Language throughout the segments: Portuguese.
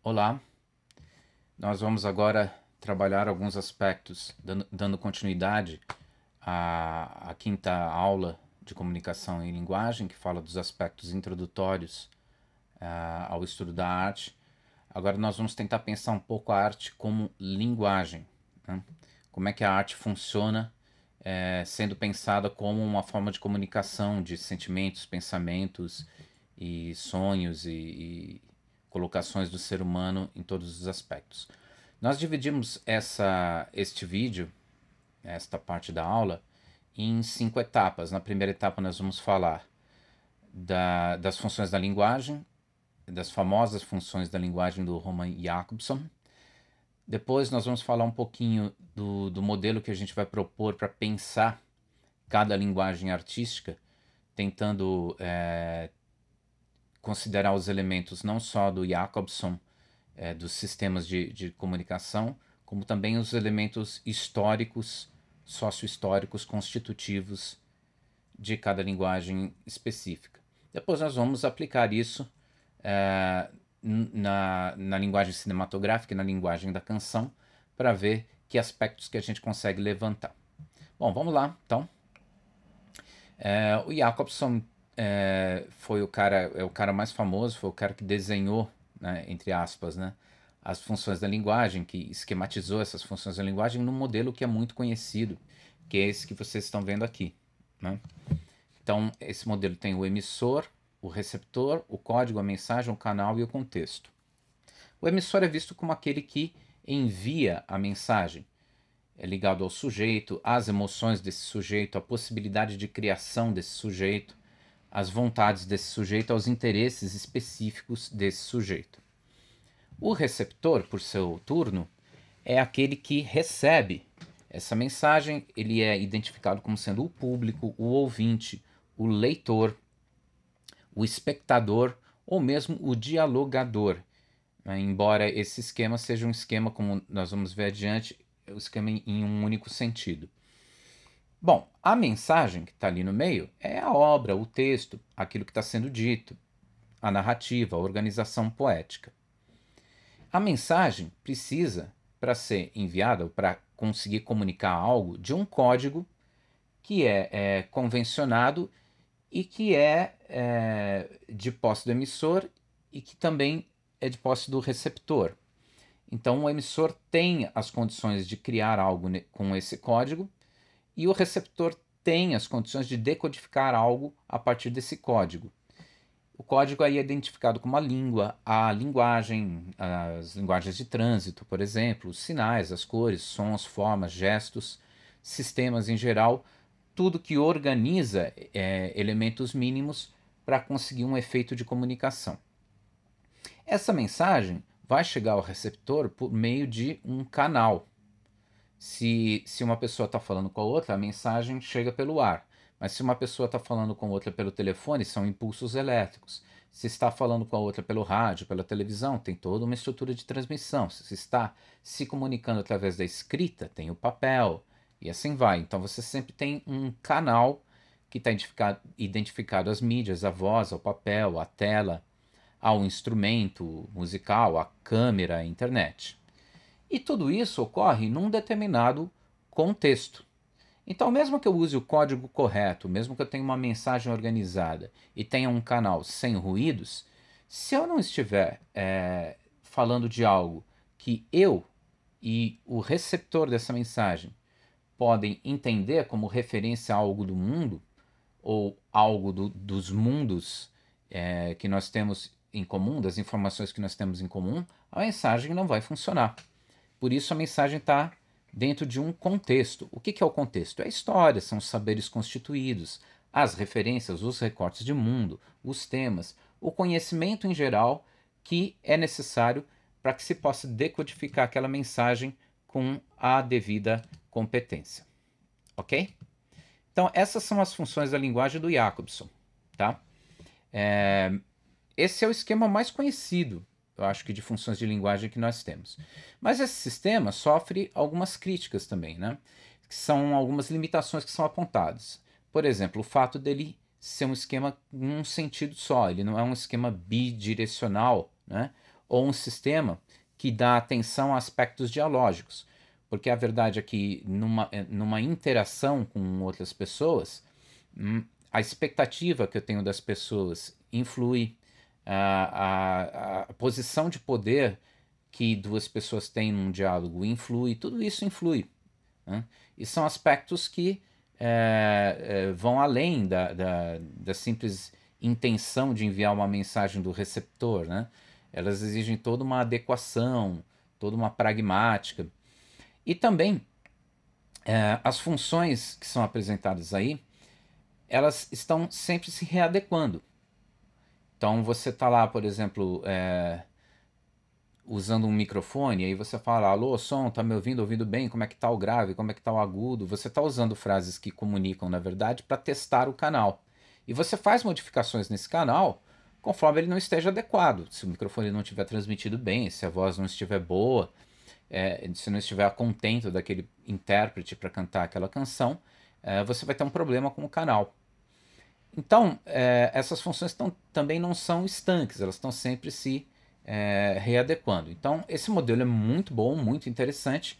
Olá, nós vamos agora trabalhar alguns aspectos, dando continuidade à quinta aula de comunicação em linguagem, que fala dos aspectos introdutórios ao estudo da arte. Agora nós vamos tentar pensar um pouco a arte como linguagem, né? Como é que a arte funciona sendo pensada como uma forma de comunicação de sentimentos, pensamentos e sonhos e colocações do ser humano em todos os aspectos. Nós dividimos este vídeo, esta parte da aula, em 5 etapas. Na primeira etapa nós vamos falar das funções da linguagem, das famosas funções da linguagem do Roman Jakobson. Depois nós vamos falar um pouquinho do modelo que a gente vai propor para pensar cada linguagem artística, tentando considerar os elementos não só do Jakobson, dos sistemas de comunicação, como também os elementos históricos, sócio-históricos, constitutivos de cada linguagem específica. Depois nós vamos aplicar isso na linguagem cinematográfica e na linguagem da canção, para ver que aspectos que a gente consegue levantar. Bom, vamos lá, então. O Jakobson foi o cara mais famoso, foi o cara que desenhou, né, entre aspas, né, as funções da linguagem, que esquematizou essas funções da linguagem num modelo que é muito conhecido, que é esse que vocês estão vendo aqui, né? Então, esse modelo tem o emissor, o receptor, o código, a mensagem, o canal e o contexto. O emissor é visto como aquele que envia a mensagem, é ligado ao sujeito, às emoções desse sujeito, à possibilidade de criação desse sujeito, às vontades desse sujeito, aos interesses específicos desse sujeito. O receptor, por seu turno, é aquele que recebe essa mensagem. Ele é identificado como sendo o público, o ouvinte, o leitor, o espectador ou mesmo o dialogador, né? Embora esse esquema seja um esquema, como nós vamos ver adiante, o esquema em um único sentido. Bom, a mensagem que está ali no meio é a obra, o texto, aquilo que está sendo dito, a narrativa, a organização poética. A mensagem precisa, para ser enviada, ou para conseguir comunicar algo, de um código que é convencionado e que é de posse do emissor e que também é de posse do receptor. Então, o emissor tem as condições de criar algo com esse código e o receptor tem as condições de decodificar algo a partir desse código. O código aí é identificado como a língua, a linguagem, as linguagens de trânsito, por exemplo, os sinais, as cores, sons, formas, gestos, sistemas em geral, tudo que organiza elementos mínimos para conseguir um efeito de comunicação. Essa mensagem vai chegar ao receptor por meio de um canal. Se uma pessoa está falando com a outra, a mensagem chega pelo ar. Mas se uma pessoa está falando com outra pelo telefone, são impulsos elétricos. Se está falando com a outra pelo rádio, pela televisão, tem toda uma estrutura de transmissão. Se está se comunicando através da escrita, tem o papel, e assim vai. Então você sempre tem um canal que está identificado às mídias, à voz, ao papel, à tela, ao instrumento musical, à câmera, à internet. E tudo isso ocorre num determinado contexto. Então, mesmo que eu use o código correto, mesmo que eu tenha uma mensagem organizada e tenha um canal sem ruídos, se eu não estiver falando de algo que eu e o receptor dessa mensagem podem entender como referência a algo do mundo ou algo dos mundos que nós temos em comum, das informações que nós temos em comum, a mensagem não vai funcionar. Por isso a mensagem está dentro de um contexto. O que é o contexto? É a história, são os saberes constituídos, as referências, os recortes de mundo, os temas, o conhecimento em geral que é necessário para que se possa decodificar aquela mensagem com a devida competência. Ok? Então, essas são as funções da linguagem do Jakobson. Tá? Esse é o esquema mais conhecido, eu acho que, de funções de linguagem que nós temos. Mas esse sistema sofre algumas críticas também, né? Que são algumas limitações que são apontadas. Por exemplo, o fato dele ser um esquema num sentido só, ele não é um esquema bidirecional, né? ou um sistema que dá atenção a aspectos dialógicos. Porque a verdade é que numa interação com outras pessoas, a expectativa que eu tenho das pessoas influi, a posição de poder que duas pessoas têm num diálogo influi, tudo isso influi, né? E são aspectos que vão além da simples intenção de enviar uma mensagem do receptor, né? Elas exigem toda uma adequação, toda uma pragmática. E também as funções que são apresentadas aí, elas estão sempre se readequando. Então você está lá, por exemplo, usando um microfone, aí você fala, alô, som, tá me ouvindo bem? Como é que tá o grave? Como é que tá o agudo? Você está usando frases que comunicam, na verdade, para testar o canal. E você faz modificações nesse canal conforme ele não esteja adequado. Se o microfone não estiver transmitido bem, se a voz não estiver boa, se não estiver a contento daquele intérprete para cantar aquela canção, você vai ter um problema com o canal. Então, essas funções também não são estanques, elas estão sempre se readequando. Então, esse modelo é muito bom, muito interessante,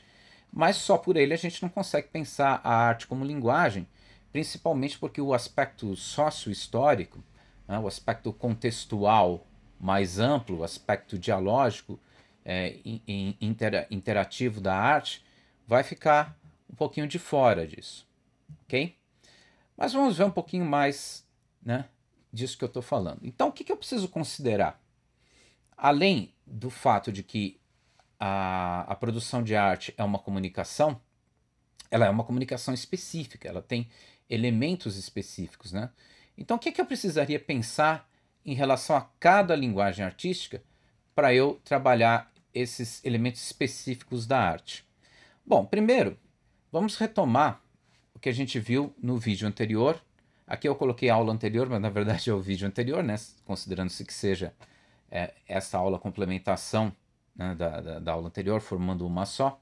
mas só por ele a gente não consegue pensar a arte como linguagem, principalmente porque o aspecto sócio-histórico, né, o aspecto contextual mais amplo, o aspecto dialógico, interativo da arte, vai ficar um pouquinho de fora disso, ok? Mas vamos ver um pouquinho mais, né, disso que eu estou falando. Então, o que eu preciso considerar? Além do fato de que a produção de arte é uma comunicação, ela é uma comunicação específica, ela tem elementos específicos, né? Então, o que eu precisaria pensar em relação a cada linguagem artística para eu trabalhar esses elementos específicos da arte? Bom, primeiro, vamos retomar o que a gente viu no vídeo anterior. Aqui eu coloquei a aula anterior, mas na verdade é o vídeo anterior, né? Considerando-se que seja essa aula complementação, né, da aula anterior, formando uma só.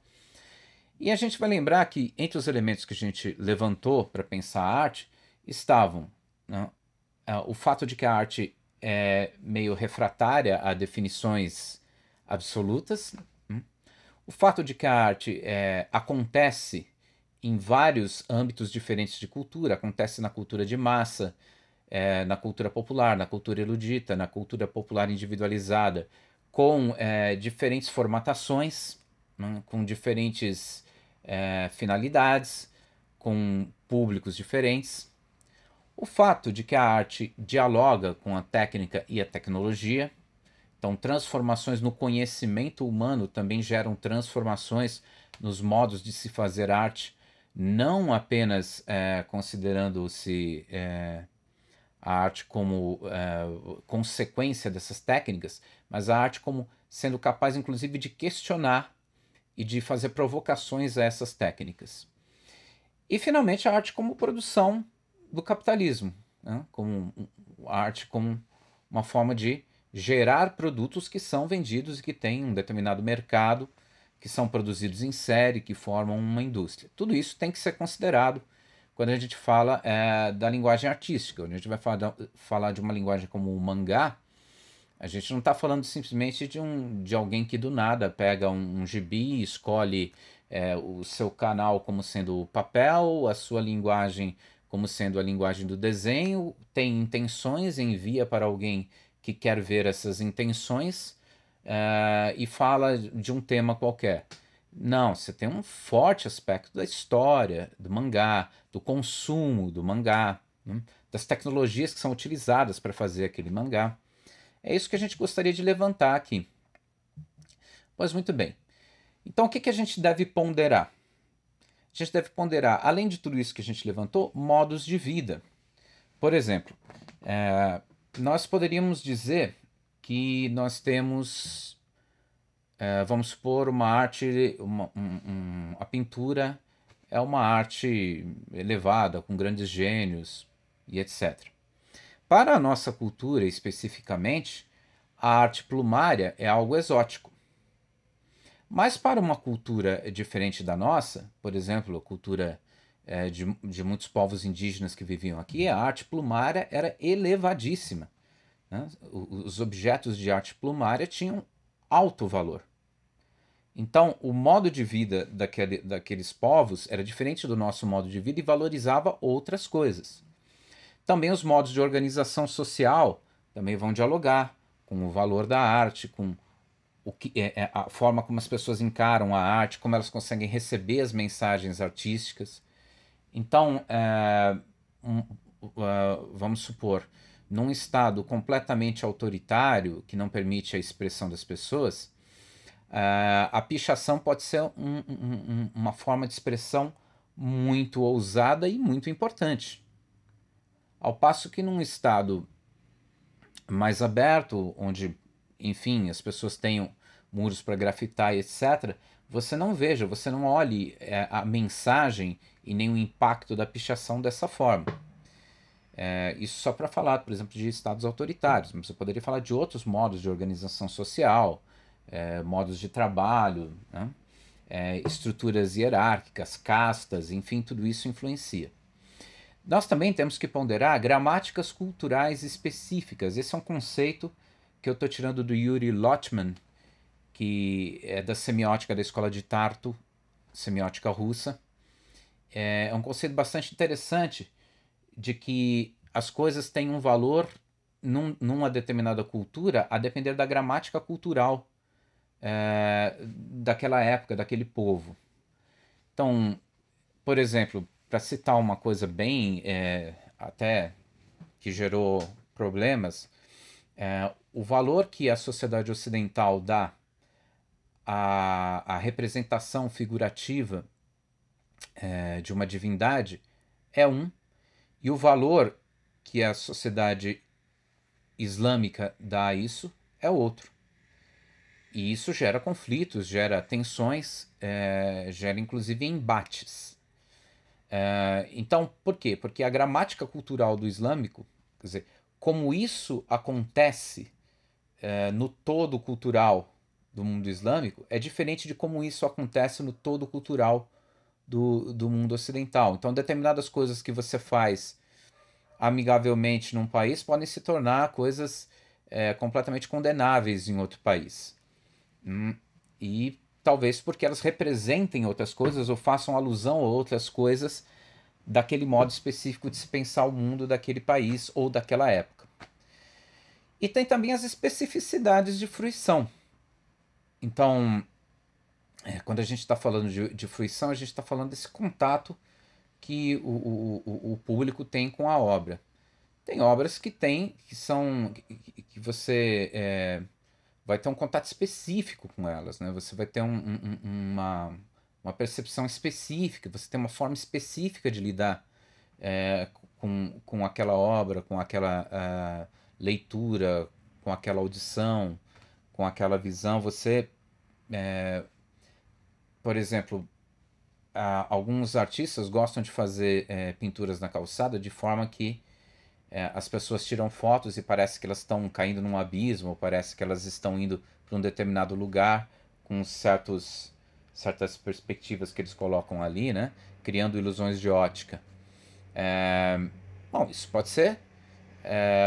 E a gente vai lembrar que entre os elementos que a gente levantou para pensar a arte estavam, né, o fato de que a arte é meio refratária a definições absolutas, o fato de que a arte acontece em vários âmbitos diferentes de cultura, acontece na cultura de massa, na cultura popular, na cultura erudita, na cultura popular individualizada, com diferentes formatações, né, com diferentes finalidades, com públicos diferentes. O fato de que a arte dialoga com a técnica e a tecnologia, então transformações no conhecimento humano também geram transformações nos modos de se fazer arte, não apenas considerando-se a arte como consequência dessas técnicas, mas a arte como sendo capaz, inclusive, de questionar e de fazer provocações a essas técnicas. E, finalmente, a arte como produção do capitalismo, né? Como a arte como uma forma de gerar produtos que são vendidos e que têm um determinado mercado, que são produzidos em série, que formam uma indústria. Tudo isso tem que ser considerado quando a gente fala da linguagem artística. Quando a gente vai falar de uma linguagem como o mangá, a gente não está falando simplesmente de alguém que do nada pega um gibi, escolhe o seu canal como sendo o papel, a sua linguagem como sendo a linguagem do desenho, tem intenções, envia para alguém que quer ver essas intenções e fala de um tema qualquer. Não, você tem um forte aspecto da história, do mangá, do consumo do mangá, né? Das tecnologias que são utilizadas para fazer aquele mangá. É isso que a gente gostaria de levantar aqui. Pois muito bem. Então, o que a gente deve ponderar? A gente deve ponderar, além de tudo isso que a gente levantou, modos de vida. Por exemplo, nós poderíamos dizer que nós temos, vamos supor, uma arte, a pintura é uma arte elevada, com grandes gênios e etc. Para a nossa cultura especificamente, a arte plumária é algo exótico. Mas para uma cultura diferente da nossa, por exemplo, a cultura de muitos povos indígenas que viviam aqui, a arte plumária era elevadíssima, né? Os objetos de arte plumária tinham alto valor. Então, o modo de vida daqueles povos era diferente do nosso modo de vida e valorizava outras coisas. Também os modos de organização social também vão dialogar com o valor da arte, com a forma como as pessoas encaram a arte, como elas conseguem receber as mensagens artísticas. Então, vamos supor, num estado completamente autoritário, que não permite a expressão das pessoas, a pichação pode ser uma forma de expressão muito ousada e muito importante. Ao passo que num estado mais aberto, onde, enfim, as pessoas tenham muros para grafitar e etc., você não olhe a mensagem e nem o impacto da pichação dessa forma. Isso só para falar, por exemplo, de estados autoritários, mas você poderia falar de outros modos de organização social, modos de trabalho, né? Estruturas hierárquicas, castas, enfim, tudo isso influencia. Nós também temos que ponderar gramáticas culturais específicas. Esse é um conceito que eu estou tirando do Yuri Lotman, que é da semiótica da escola de Tartu, semiótica russa. É um conceito bastante interessante de que as coisas têm um valor numa determinada cultura a depender da gramática cultural daquela época, daquele povo. Então, por exemplo, para citar uma coisa bem até que gerou problemas, o valor que a sociedade ocidental dá à representação figurativa de uma divindade é um, e o valor que a sociedade islâmica dá a isso é outro. E isso gera conflitos, gera tensões, gera inclusive embates. Então, por quê? Porque a gramática cultural do islâmico, quer dizer, como isso acontece no todo cultural do mundo islâmico, é diferente de como isso acontece no todo cultural do mundo ocidental. Então, determinadas coisas que você faz amigavelmente num país podem se tornar coisas completamente condenáveis em outro país. E talvez porque elas representem outras coisas ou façam alusão a outras coisas daquele modo específico de se pensar o mundo daquele país ou daquela época. E tem também as especificidades de fruição. Então, quando a gente está falando de fruição, a gente está falando desse contato que o público tem com a obra. Tem obras que você vai ter um contato específico com elas, né? Você vai ter uma percepção específica, você tem uma forma específica de lidar com aquela obra, com aquela leitura, com aquela audição, com aquela visão. Você, por exemplo, alguns artistas gostam de fazer pinturas na calçada de forma que as pessoas tiram fotos e parece que elas estão caindo num abismo, ou parece que elas estão indo para um determinado lugar com certas perspectivas que eles colocam ali, né? Criando ilusões de ótica. Bom, isso pode ser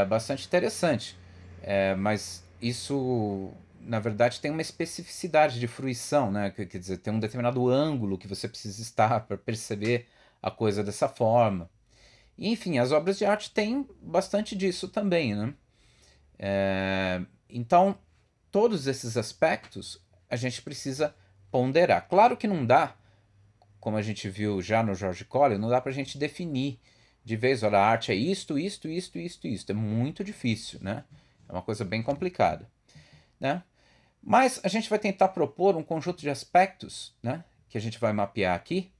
bastante interessante, mas isso, na verdade, tem uma especificidade de fruição, né? Quer dizer, tem um determinado ângulo que você precisa estar para perceber a coisa dessa forma. E, enfim, as obras de arte têm bastante disso também, né? Então, todos esses aspectos a gente precisa ponderar. Claro que não dá, como a gente viu já no George Collin, não dá para a gente definir de vez, olha, a arte é isto, isto, isto, isto, isto. É muito difícil, né? É uma coisa bem complicada, né? Mas a gente vai tentar propor um conjunto de aspectos, né, que a gente vai mapear aqui,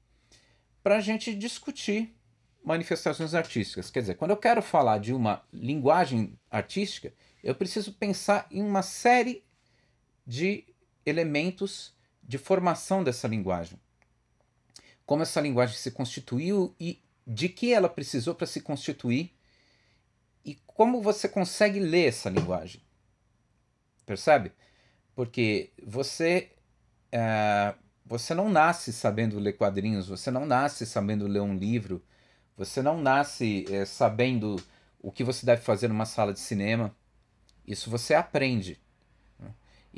para a gente discutir manifestações artísticas. Quer dizer, quando eu quero falar de uma linguagem artística, eu preciso pensar em uma série de elementos de formação dessa linguagem. Como essa linguagem se constituiu e de que ela precisou para se constituir e como você consegue ler essa linguagem. Percebe? Porque você não nasce sabendo ler quadrinhos, você não nasce sabendo ler um livro, você não nasce sabendo o que você deve fazer numa sala de cinema. Isso você aprende.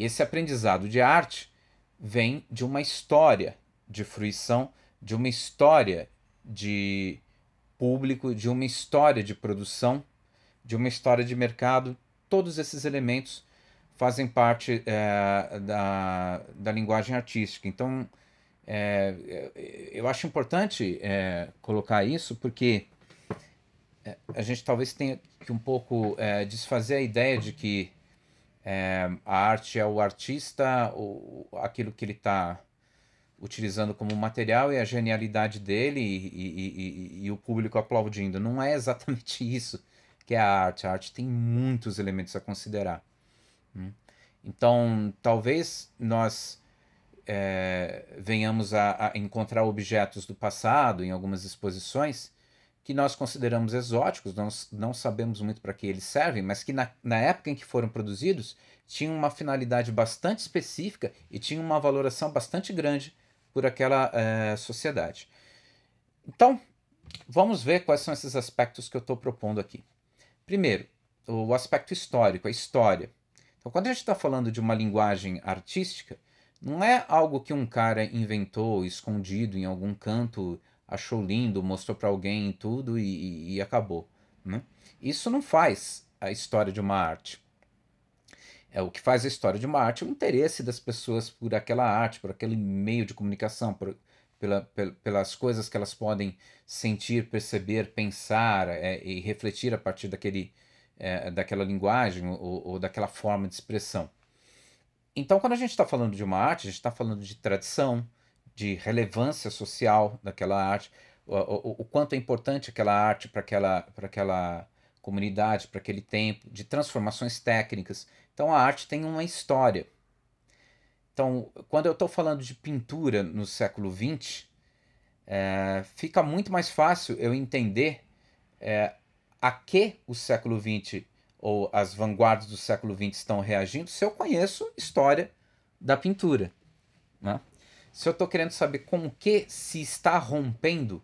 Esse aprendizado de arte vem de uma história de fruição, de uma história de público, de uma história de produção, de uma história de mercado. Todos esses elementos fazem parte da linguagem artística. Então, eu acho importante colocar isso porque a gente talvez tenha que um pouco desfazer a ideia de que a arte é o artista, ou aquilo que ele está utilizando como material e a genialidade dele e o público aplaudindo. Não é exatamente isso que é a arte. A arte tem muitos elementos a considerar. Então, talvez nós venhamos a encontrar objetos do passado em algumas exposições que nós consideramos exóticos, não sabemos muito para que eles servem, mas que na época em que foram produzidos tinham uma finalidade bastante específica e tinham uma valoração bastante grande por aquela sociedade. Então, vamos ver quais são esses aspectos que eu estou propondo aqui. Primeiro, o aspecto histórico, a história. Então, quando a gente está falando de uma linguagem artística, não é algo que um cara inventou, escondido em algum canto, achou lindo, mostrou para alguém tudo e acabou. Né? Isso não faz a história de uma arte. O que faz a história de uma arte é o interesse das pessoas por aquela arte, por aquele meio de comunicação, pelas coisas que elas podem sentir, perceber, pensar e refletir a partir daquela linguagem ou daquela forma de expressão. Então, quando a gente está falando de uma arte, a gente está falando de tradição, de relevância social daquela arte, o quanto é importante aquela arte para aquela comunidade, para aquele tempo, de transformações técnicas. Então, a arte tem uma história. Então, quando eu estou falando de pintura no século XX, fica muito mais fácil eu entender a que o século XX ou as vanguardas do século XX estão reagindo se eu conheço história da pintura. Né? Se eu estou querendo saber com o que se está rompendo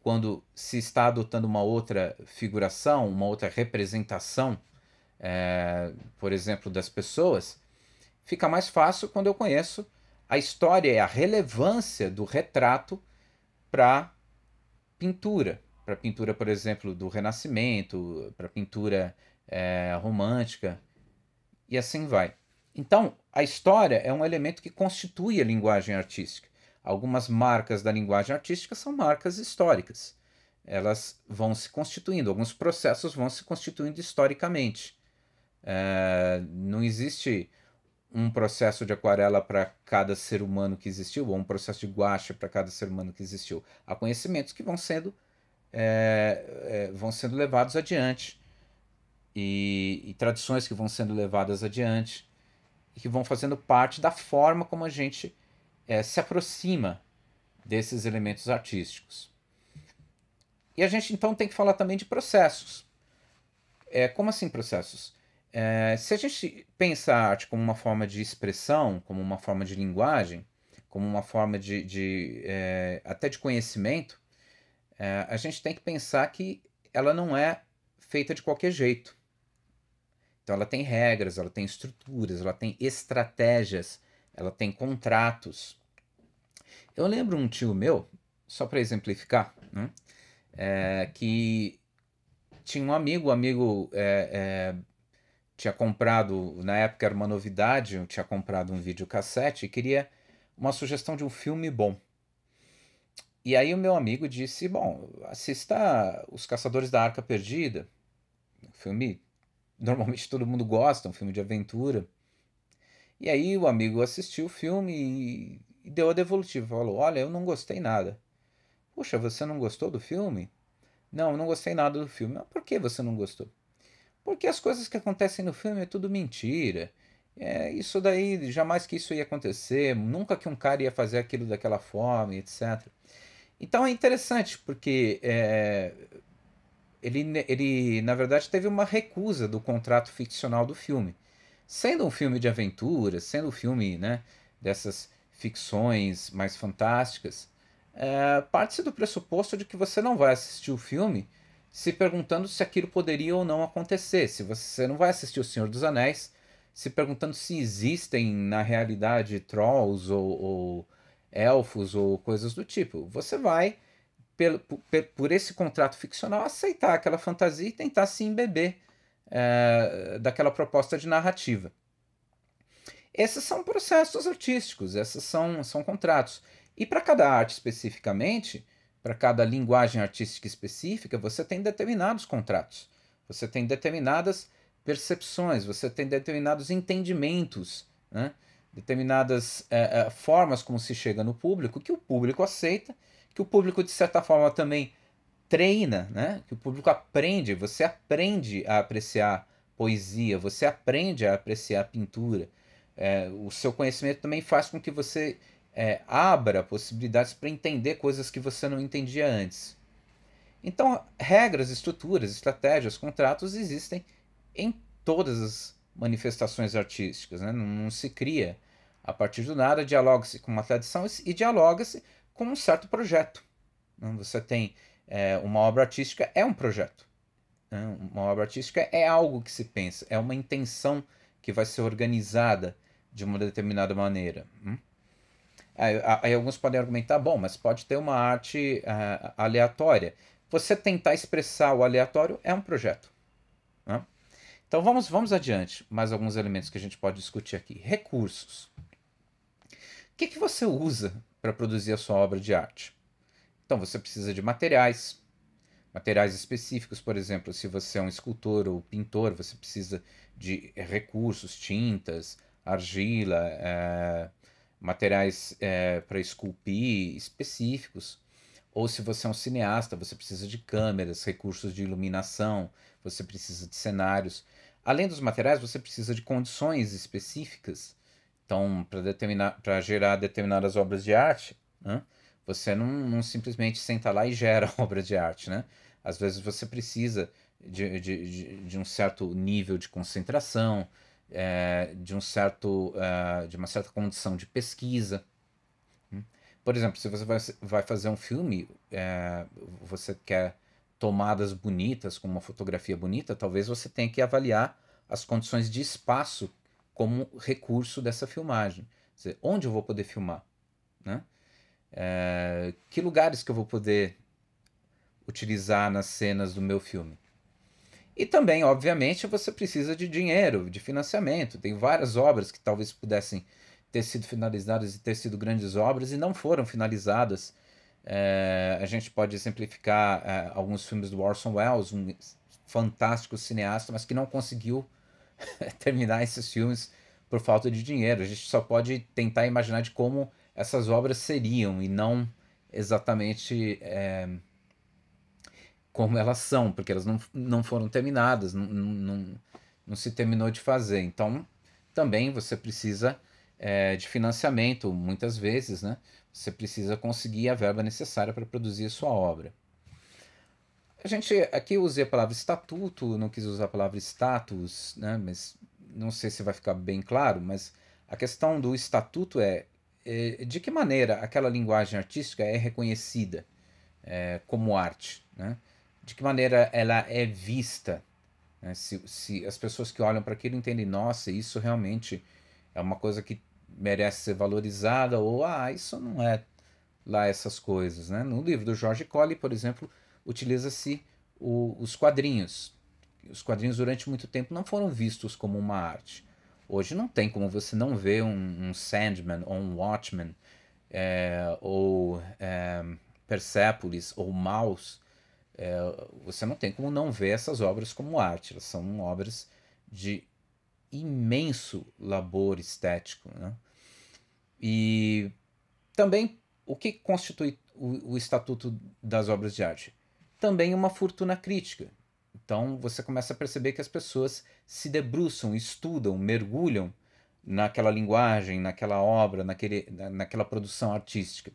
quando se está adotando uma outra figuração, uma outra representação, por exemplo, das pessoas, fica mais fácil quando eu conheço a história e a relevância do retrato para pintura. Para pintura, por exemplo, do Renascimento, para pintura romântica, e assim vai. Então, a história é um elemento que constitui a linguagem artística. Algumas marcas da linguagem artística são marcas históricas. Elas vão se constituindo, alguns processos vão se constituindo historicamente. Não existe um processo de aquarela para cada ser humano que existiu, ou um processo de guache para cada ser humano que existiu. Há conhecimentos que vão sendo levados adiante e tradições que vão sendo levadas adiante e que vão fazendo parte da forma como a gente se aproxima desses elementos artísticos. E a gente então tem que falar também de processos. Como assim processos? Se a gente pensa a arte como uma forma de expressão, como uma forma de linguagem, como uma forma até de conhecimento, a gente tem que pensar que ela não é feita de qualquer jeito. Então ela tem regras, ela tem estruturas, ela tem estratégias, ela tem contratos. Eu lembro um tio meu, só para exemplificar, né, que tinha um amigo, o amigo tinha comprado, na época era uma novidade, eu tinha comprado um videocassete e queria uma sugestão de um filme bom. E aí o meu amigo disse, bom, assista Os Caçadores da Arca Perdida, um filme normalmente todo mundo gosta, um filme de aventura. E aí o amigo assistiu o filme e deu a devolutiva, falou, olha, eu não gostei nada. Puxa, você não gostou do filme? Não, eu não gostei nada do filme. Por que você não gostou? Porque as coisas que acontecem no filme é tudo mentira. Isso daí, jamais que isso ia acontecer, nunca que um cara ia fazer aquilo daquela forma, etc. Então é interessante, porque ele, na verdade, teve uma recusa do contrato ficcional do filme. Sendo um filme de aventura, sendo um filme, né, dessas ficções mais fantásticas, parte-se do pressuposto de que você não vai assistir o filme se perguntando se aquilo poderia ou não acontecer. Se você não vai assistir O Senhor dos Anéis se perguntando se existem na realidade trolls ou elfos ou coisas do tipo. Você vai, por esse contrato ficcional, aceitar aquela fantasia e tentar se embeber daquela proposta de narrativa. Esses são processos artísticos, esses são contratos. E para cada arte especificamente, para cada linguagem artística específica, você tem determinados contratos, você tem determinadas percepções, você tem determinados entendimentos, né? Determinadas formas como se chega no público, que o público aceita, que o público, de certa forma, também treina, né? Que o público aprende, você aprende a apreciar poesia, você aprende a apreciar pintura. O seu conhecimento também faz com que você abra possibilidades para entender coisas que você não entendia antes. Então, regras, estruturas, estratégias, contratos existem em todas as manifestações artísticas. Né? Não se cria a partir do nada, dialoga-se com uma tradição e dialoga-se com um certo projeto. Você tem uma obra artística, é um projeto. Né? Uma obra artística é algo que se pensa, é uma intenção que vai ser organizada de uma determinada maneira. Aí alguns podem argumentar, bom, mas pode ter uma arte aleatória. Você tentar expressar o aleatório é um projeto. Né? Então vamos adiante. Mais alguns elementos que a gente pode discutir aqui. Recursos. O que você usa para produzir a sua obra de arte? Então você precisa de materiais específicos, por exemplo, se você é um escultor ou pintor, você precisa de recursos, tintas, argila, materiais para esculpir específicos. Ou se você é um cineasta, você precisa de câmeras, recursos de iluminação, você precisa de cenários. Além dos materiais, você precisa de condições específicas. Então, para gerar determinadas obras de arte, né? Você não simplesmente senta lá e gera obra de arte, né? Às vezes você precisa de um certo nível de concentração, de uma certa condição de pesquisa. Por exemplo, se você vai fazer um filme, você quer tomadas bonitas, com uma fotografia bonita, talvez você tenha que avaliar as condições de espaço como recurso dessa filmagem. Quer dizer, onde eu vou poder filmar? Né? Que lugares que eu vou poder utilizar nas cenas do meu filme? E também, obviamente, você precisa de dinheiro, de financiamento. Tem várias obras que talvez pudessem ter sido finalizadas e ter sido grandes obras e não foram finalizadas. A gente pode exemplificar alguns filmes do Orson Welles, um fantástico cineasta, mas que não conseguiu terminar esses filmes por falta de dinheiro. A gente só pode tentar imaginar de como essas obras seriam e não exatamente como elas são, porque elas não foram terminadas, não se terminou de fazer. Então, também você precisa de financiamento, muitas vezes, né? Você precisa conseguir a verba necessária para produzir a sua obra. A gente aqui usei a palavra estatuto, não quis usar a palavra status, né? Mas não sei se vai ficar bem claro, mas a questão do estatuto é de que maneira aquela linguagem artística é reconhecida como arte, né? De que maneira ela é vista, né? Se as pessoas que olham para aquilo entendem, nossa, isso realmente é uma coisa que merece ser valorizada, ou isso não é lá essas coisas, né? No livro do George Colley, por exemplo, utiliza-se os quadrinhos. Os quadrinhos durante muito tempo não foram vistos como uma arte. Hoje não tem como você não ver um Sandman ou um Watchmen ou Persepolis ou Maus. Você não tem como não ver essas obras como arte. Elas são obras de imenso labor estético, né? E também o que constitui o estatuto das obras de arte? Também uma fortuna crítica. Então você começa a perceber que as pessoas se debruçam, estudam, mergulham naquela linguagem, naquela obra, naquela produção artística.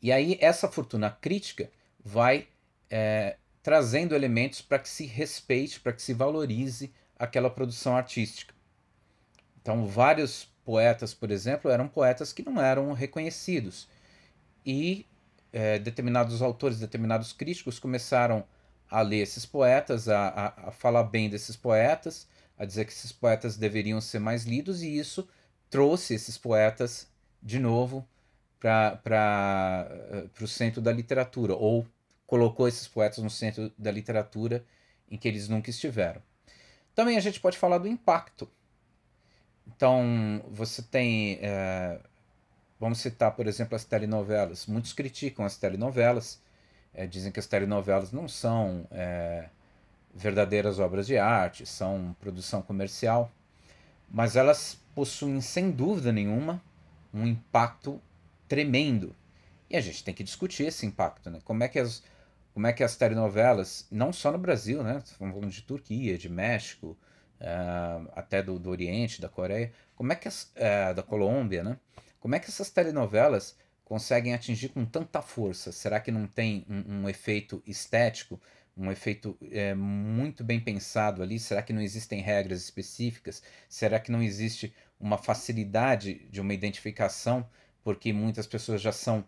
E aí essa fortuna crítica vai trazendo elementos para que se respeite, para que se valorize aquela produção artística. Então, vários poetas, por exemplo, eram poetas que não eram reconhecidos. E determinados autores, determinados críticos começaram a ler esses poetas, a falar bem desses poetas, a dizer que esses poetas deveriam ser mais lidos, e isso trouxe esses poetas de novo para o centro da literatura, ou colocou esses poetas no centro da literatura em que eles nunca estiveram. Também a gente pode falar do impacto. Então, você tem, vamos citar, por exemplo, as telenovelas. Muitos criticam as telenovelas, dizem que as telenovelas não são verdadeiras obras de arte, são produção comercial, mas elas possuem, sem dúvida nenhuma, um impacto tremendo. E a gente tem que discutir esse impacto, né? Como é que as telenovelas, não só no Brasil, né? Estamos falando de Turquia, de México, até do Oriente, da Coreia, como é que da Colômbia, né? Como é que essas telenovelas conseguem atingir com tanta força? Será que não tem um efeito estético, um efeito muito bem pensado ali? Será que não existem regras específicas? Será que não existe uma facilidade de uma identificação, porque muitas pessoas já são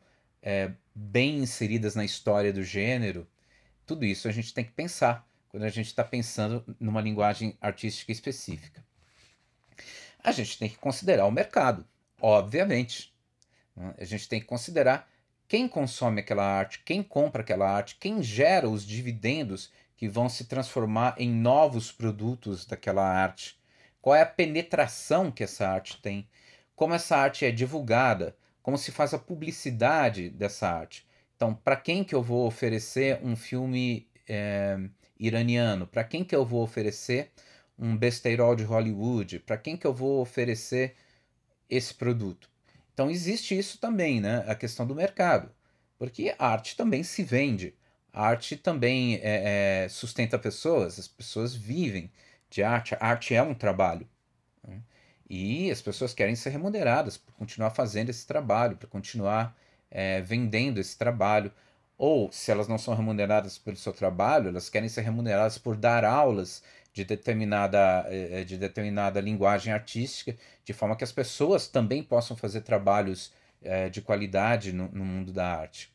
bem inseridas na história do gênero? Tudo isso a gente tem que pensar quando a gente está pensando numa linguagem artística específica. A gente tem que considerar o mercado, obviamente. A gente tem que considerar quem consome aquela arte, quem compra aquela arte, quem gera os dividendos que vão se transformar em novos produtos daquela arte. Qual é a penetração que essa arte tem? Como essa arte é divulgada? Como se faz a publicidade dessa arte? Então, para quem que eu vou oferecer um filme iraniano? Para quem que eu vou oferecer um besteirol de Hollywood? Para quem que eu vou oferecer esse produto? Então existe isso também, né? A questão do mercado. Porque a arte também se vende. A arte também sustenta pessoas, as pessoas vivem de arte. A arte é um trabalho, né? E as pessoas querem ser remuneradas por continuar fazendo esse trabalho, por continuar vendendo esse trabalho. Ou, se elas não são remuneradas pelo seu trabalho, elas querem ser remuneradas por dar aulas de determinada linguagem artística, de forma que as pessoas também possam fazer trabalhos de qualidade no mundo da arte.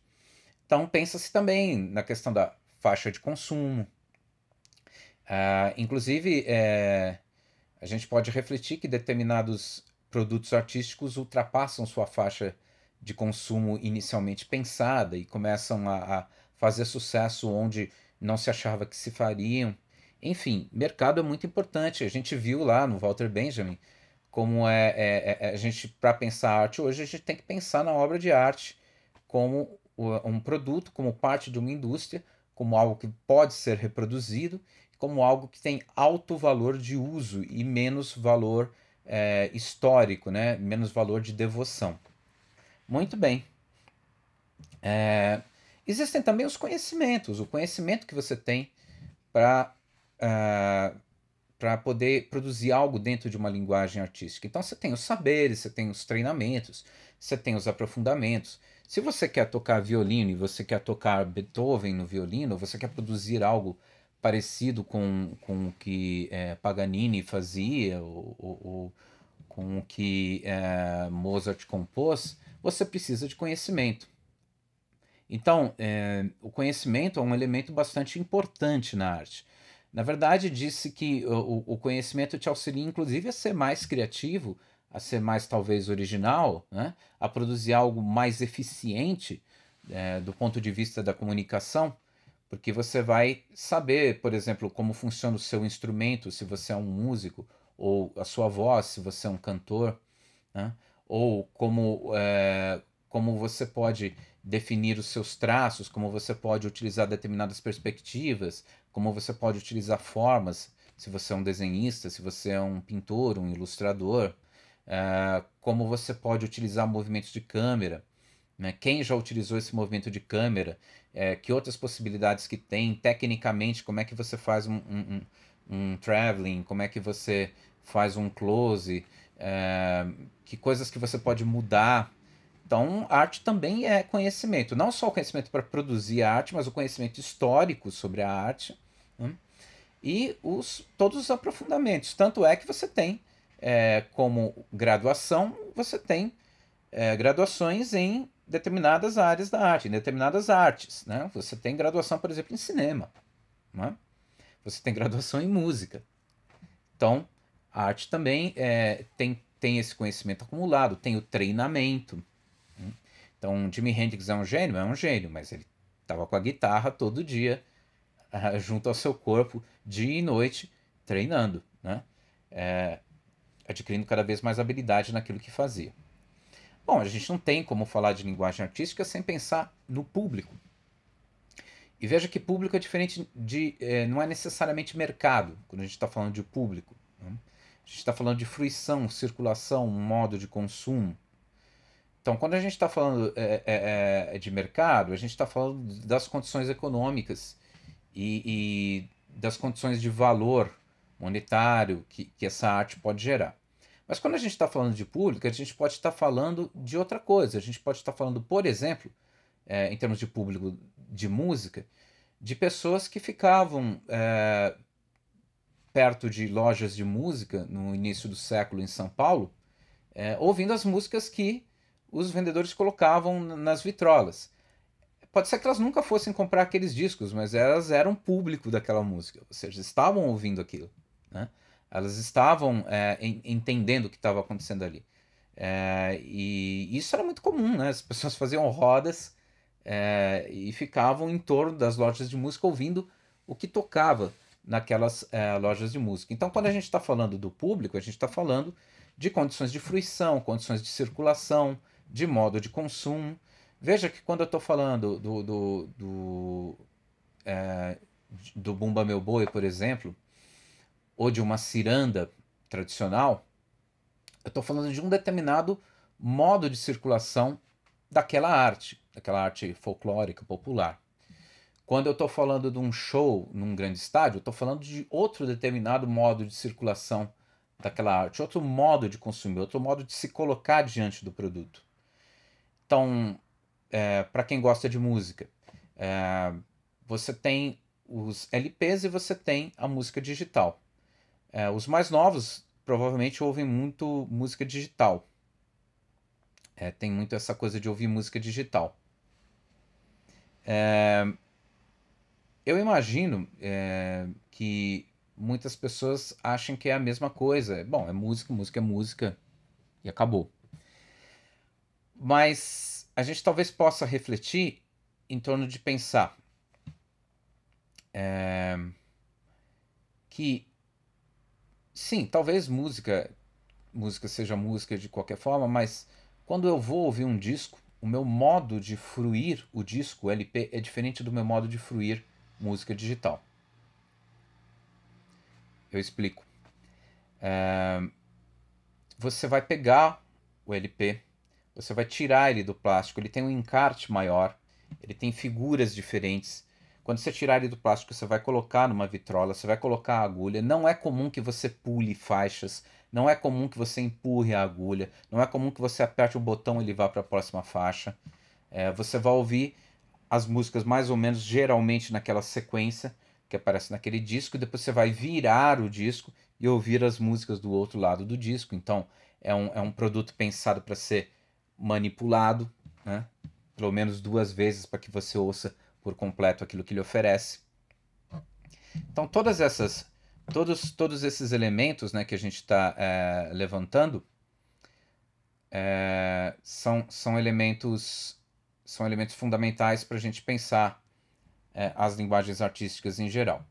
Então, pensa-se também na questão da faixa de consumo. Inclusive, a gente pode refletir que determinados produtos artísticos ultrapassam sua faixa de consumo inicialmente pensada e começam a fazer sucesso onde não se achava que se fariam. Enfim, mercado é muito importante. A gente viu lá no Walter Benjamin como a gente, para pensar arte hoje, a gente tem que pensar na obra de arte como um produto, como parte de uma indústria, como algo que pode ser reproduzido, como algo que tem alto valor de uso e menos valor histórico, né? Menos valor de devoção. Muito bem. Existem também os conhecimentos, o conhecimento que você tem para para poder produzir algo dentro de uma linguagem artística. Então você tem os saberes, você tem os treinamentos, você tem os aprofundamentos. Se você quer tocar violino e você quer tocar Beethoven no violino, você quer produzir algo parecido com o que Paganini fazia, ou com o que Mozart compôs, você precisa de conhecimento. Então, o conhecimento é um elemento bastante importante na arte. Na verdade, disse que o conhecimento te auxilia, inclusive, a ser mais criativo, a ser mais, talvez, original, né? A produzir algo mais eficiente do ponto de vista da comunicação, porque você vai saber, por exemplo, como funciona o seu instrumento, se você é um músico, ou a sua voz, se você é um cantor, né? Ou como você pode definir os seus traços, como você pode utilizar determinadas perspectivas, como você pode utilizar formas, se você é um desenhista, se você é um pintor, um ilustrador, como você pode utilizar movimentos de câmera, né? Quem já utilizou esse movimento de câmera, que outras possibilidades que tem, tecnicamente, como é que você faz um traveling, como é que você faz um close, que coisas que você pode mudar. Então, arte também é conhecimento, não só o conhecimento para produzir a arte, mas o conhecimento histórico sobre a arte, né? E todos os aprofundamentos. Tanto é que você tem, como graduação, você tem graduações em determinadas áreas da arte, em determinadas artes, né? Você tem graduação, por exemplo, em cinema, né? Você tem graduação em música. Então, a arte também tem esse conhecimento acumulado, tem o treinamento. Então, Jimi Hendrix é um gênio, mas ele estava com a guitarra todo dia, junto ao seu corpo, dia e noite, treinando, né? Adquirindo cada vez mais habilidade naquilo que fazia. Bom, a gente não tem como falar de linguagem artística sem pensar no público. E veja que público é diferente não é necessariamente mercado, quando a gente está falando de público. Né? A gente está falando de fruição, circulação, modo de consumo. Então, quando a gente está falando de mercado, a gente está falando das condições econômicas e das condições de valor monetário que essa arte pode gerar. Mas quando a gente está falando de público, a gente pode estar falando de outra coisa. A gente pode estar falando, por exemplo, em termos de público de música, de pessoas que ficavam perto de lojas de música no início do século em São Paulo, ouvindo as músicas que os vendedores colocavam nas vitrolas. Pode ser que elas nunca fossem comprar aqueles discos, mas elas eram público daquela música, ou seja, estavam ouvindo aquilo, né? Elas estavam entendendo o que estava acontecendo ali. E isso era muito comum, né? As pessoas faziam rodas e ficavam em torno das lojas de música ouvindo o que tocava naquelas lojas de música. Então, quando a gente está falando do público, a gente está falando de condições de fruição, condições de circulação, de modo de consumo. Veja que quando eu estou falando do Bumba Meu Boi, por exemplo, ou de uma ciranda tradicional, eu estou falando de um determinado modo de circulação daquela arte folclórica, popular. Quando eu estou falando de um show num grande estádio, eu estou falando de outro determinado modo de circulação daquela arte, outro modo de consumir, outro modo de se colocar diante do produto. Então, para quem gosta de música, você tem os LPs e você tem a música digital. Os mais novos provavelmente ouvem muito música digital. Tem muito essa coisa de ouvir música digital. Eu imagino que muitas pessoas achem que é a mesma coisa. Bom, música é música e acabou. Mas a gente talvez possa refletir em torno de pensar que, sim, talvez música seja música de qualquer forma, mas quando eu vou ouvir um disco, o meu modo de fruir o disco, o LP, é diferente do meu modo de fruir música digital. Eu explico. Você vai pegar o LP, você vai tirar ele do plástico, ele tem um encarte maior, ele tem figuras diferentes. Quando você tirar ele do plástico, você vai colocar numa vitrola, você vai colocar a agulha. Não é comum que você pule faixas, não é comum que você empurre a agulha, não é comum que você aperte o botão e ele vá para a próxima faixa. Você vai ouvir as músicas mais ou menos geralmente naquela sequência que aparece naquele disco, e depois você vai virar o disco e ouvir as músicas do outro lado do disco. Então é um produto pensado para ser manipulado, né? Pelo menos 2 vezes para que você ouça por completo aquilo que ele oferece. Então todos esses elementos, né, que a gente está levantando são elementos fundamentais para a gente pensar as linguagens artísticas em geral.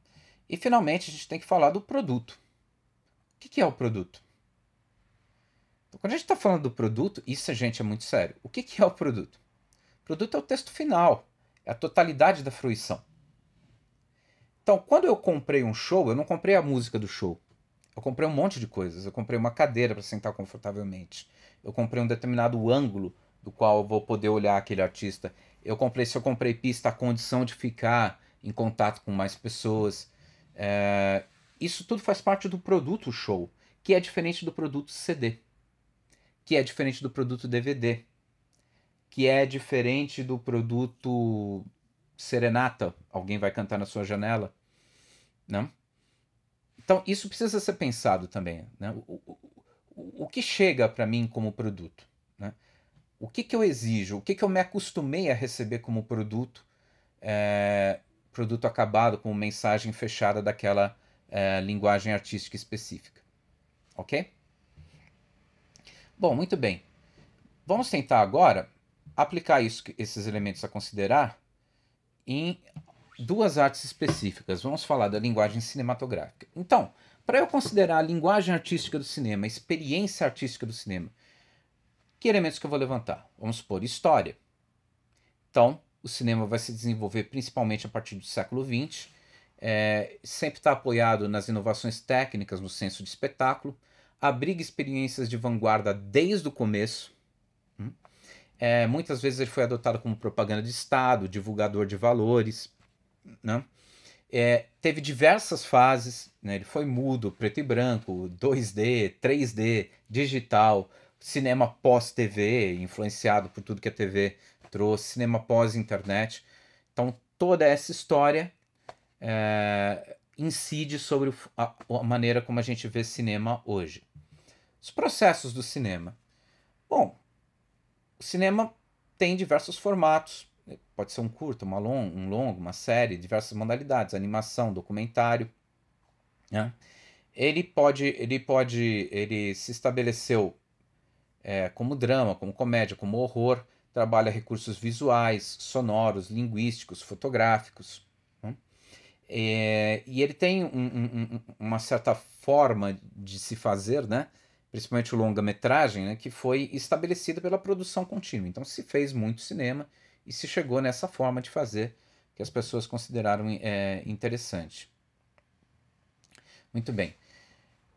E finalmente a gente tem que falar do produto. O que é o produto? Então, quando a gente está falando do produto, isso, gente, é muito sério. O que é o produto? O produto é o texto final, é a totalidade da fruição. Então, quando eu comprei um show, eu não comprei a música do show. Eu comprei um monte de coisas. Eu comprei uma cadeira para sentar confortavelmente. Eu comprei um determinado ângulo do qual eu vou poder olhar aquele artista. Se eu comprei pista, a condição de ficar em contato com mais pessoas. Isso tudo faz parte do produto show, que é diferente do produto CD, que é diferente do produto DVD, que é diferente do produto serenata, alguém vai cantar na sua janela, não? Então isso precisa ser pensado também, né? O que chega para mim como produto, né? O que eu exijo, o que eu me acostumei a receber como produto, produto acabado, como mensagem fechada daquela linguagem artística específica. ok? Bom, muito bem. Vamos tentar agora aplicar esses elementos a considerar em duas artes específicas. Vamos falar da linguagem cinematográfica. Então, para eu considerar a linguagem artística do cinema, a experiência artística do cinema, que elementos que eu vou levantar? Vamos supor, história. Então, o cinema vai se desenvolver principalmente a partir do século XX, sempre está apoiado nas inovações técnicas no senso de espetáculo, abriga experiências de vanguarda desde o começo. Muitas vezes ele foi adotado como propaganda de Estado, divulgador de valores, né? Teve diversas fases, né? Ele foi mudo, preto e branco, 2D, 3D, digital, cinema pós-TV, influenciado por tudo que a TV trouxe, cinema pós-internet. Então, toda essa história incide sobre a maneira como a gente vê cinema hoje. Os processos do cinema. Bom, o cinema tem diversos formatos. Pode ser um curto, um longo, uma série, diversas modalidades, animação, documentário, né? Ele se estabeleceu como drama, como comédia, como horror, trabalha recursos visuais, sonoros, linguísticos, fotográficos, né? E ele tem uma certa forma de se fazer, né? Principalmente o longa-metragem, né? Que foi estabelecida pela produção contínua. Então se fez muito cinema e se chegou nessa forma de fazer que as pessoas consideraram interessante. Muito bem.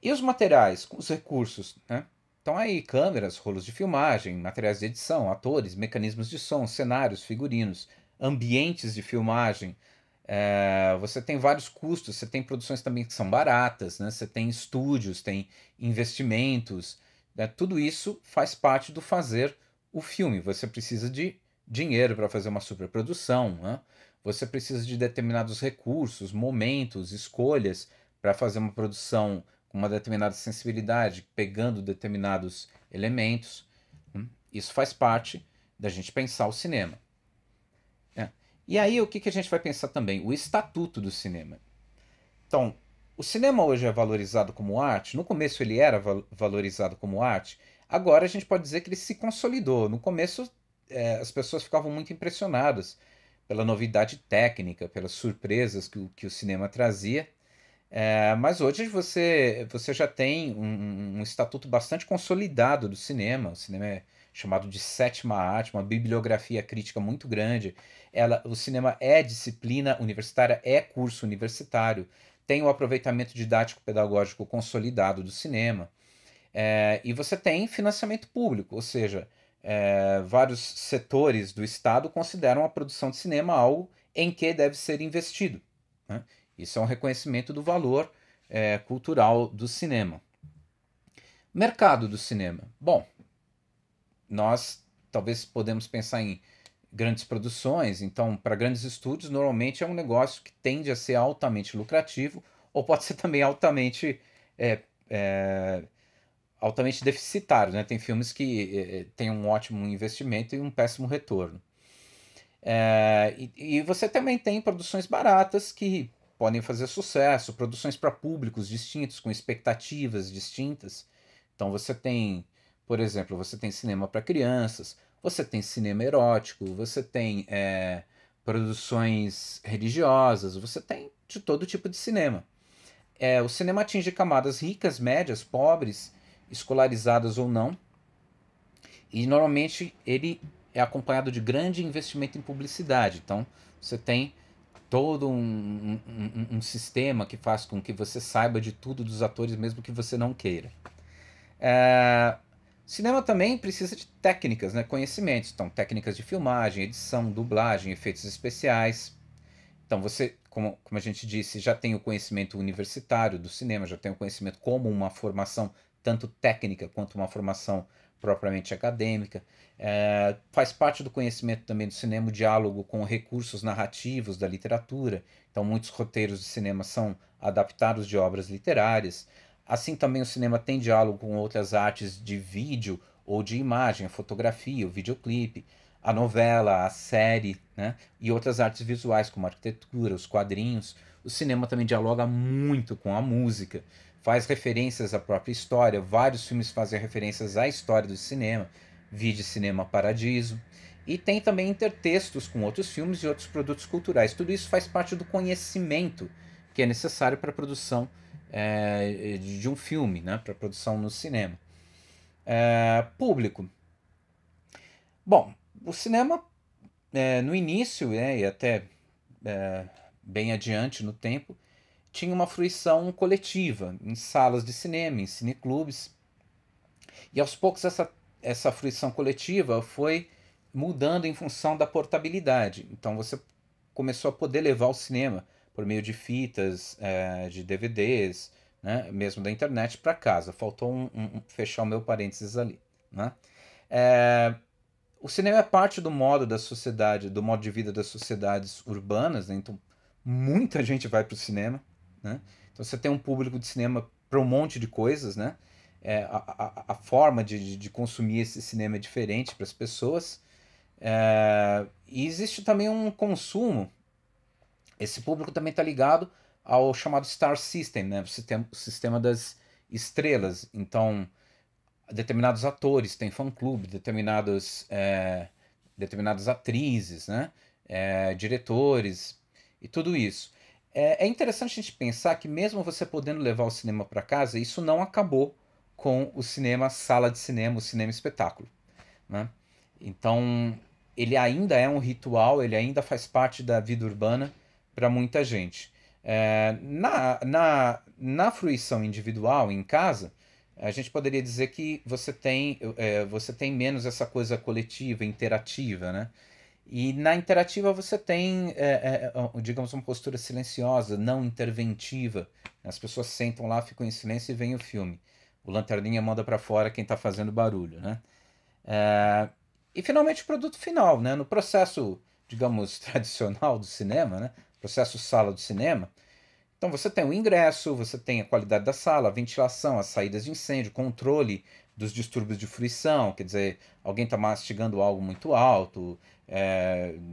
E os materiais, os recursos, né? Então aí câmeras, rolos de filmagem, materiais de edição, atores, mecanismos de som, cenários, figurinos, ambientes de filmagem. Você tem vários custos, você tem produções também que são baratas, né? Você tem estúdios, tem investimentos, né? Tudo isso faz parte do fazer o filme. Você precisa de dinheiro para fazer uma superprodução, né? Você precisa de determinados recursos, momentos, escolhas para fazer uma produção com uma determinada sensibilidade, pegando determinados elementos. Isso faz parte da gente pensar o cinema. E aí o que a gente vai pensar também? O estatuto do cinema. Então, o cinema hoje é valorizado como arte. No começo ele era valorizado como arte. Agora a gente pode dizer que ele se consolidou. No começo as pessoas ficavam muito impressionadas pela novidade técnica, pelas surpresas que o cinema trazia. Mas hoje você já tem um estatuto bastante consolidado do cinema. O cinema é chamado de sétima arte, uma bibliografia crítica muito grande. O cinema é disciplina universitária, é curso universitário, tem o aproveitamento didático-pedagógico consolidado do cinema. E você tem financiamento público, ou seja, vários setores do Estado consideram a produção de cinema algo em que deve ser investido, né? Isso é um reconhecimento do valor cultural do cinema. Mercado do cinema. Bom, nós talvez podemos pensar em grandes produções, então para grandes estúdios normalmente é um negócio que tende a ser altamente lucrativo ou pode ser também altamente altamente deficitário, né? Tem filmes que têm um ótimo investimento e um péssimo retorno. E você também tem produções baratas que podem fazer sucesso, produções para públicos distintos, com expectativas distintas. Então você tem, por exemplo, você tem cinema para crianças, você tem cinema erótico, você tem produções religiosas, você tem de todo tipo de cinema. O cinema atinge camadas ricas, médias, pobres, escolarizadas ou não, e normalmente ele é acompanhado de grande investimento em publicidade. Então você tem todo um sistema que faz com que você saiba de tudo dos atores, mesmo que você não queira. Cinema também precisa de técnicas, né? Conhecimentos. Então, técnicas de filmagem, edição, dublagem, efeitos especiais. Então, você, como a gente disse, já tem o conhecimento universitário do cinema, já tem o conhecimento como uma formação tanto técnica quanto uma formação propriamente acadêmica. Faz parte do conhecimento também do cinema o diálogo com recursos narrativos da literatura. Então, muitos roteiros de cinema são adaptados de obras literárias. Assim, também o cinema tem diálogo com outras artes de vídeo ou de imagem, a fotografia, o videoclipe, a novela, a série, né? E outras artes visuais, como a arquitetura, os quadrinhos. O cinema também dialoga muito com a música, faz referências à própria história, vários filmes fazem referências à história do cinema, vide Cinema Paradiso, e tem também intertextos com outros filmes e outros produtos culturais. Tudo isso faz parte do conhecimento que é necessário para a produção de um filme, né? Para a produção no cinema. Público. Bom, o cinema, no início, e até bem adiante no tempo, tinha uma fruição coletiva em salas de cinema, em cineclubes. E aos poucos essa fruição coletiva foi mudando em função da portabilidade. Então você começou a poder levar o cinema por meio de fitas, de DVDs, né, mesmo da internet, para casa. Faltou fechar o meu parênteses ali. Né? O cinema é parte do modo da sociedade, do modo de vida das sociedades urbanas, né? Então muita gente vai para o cinema. Né? Então você tem um público de cinema para um monte de coisas, né? A forma de consumir esse cinema é diferente para as pessoas. E existe também um consumo. Esse público também está ligado ao chamado Star System, né? O sistema das estrelas. Então, determinados atores têm fã-clube, determinadas atrizes, né? Diretores e tudo isso. É interessante a gente pensar que mesmo você podendo levar o cinema para casa, isso não acabou com o cinema sala de cinema, o cinema espetáculo. Né? Então, ele ainda é um ritual, ele ainda faz parte da vida urbana para muita gente. Na fruição individual, em casa, a gente poderia dizer que você tem menos essa coisa coletiva, interativa, né? E na interativa você tem, digamos, uma postura silenciosa, não interventiva. As pessoas sentam lá, ficam em silêncio e veem o filme. O lanterninha manda para fora quem está fazendo barulho, né? E finalmente o produto final, né? No processo, digamos, tradicional do cinema, né? Processo sala do cinema. Então você tem o ingresso, você tem a qualidade da sala, a ventilação, as saídas de incêndio, controle dos distúrbios de fruição, quer dizer, alguém está mastigando algo muito alto,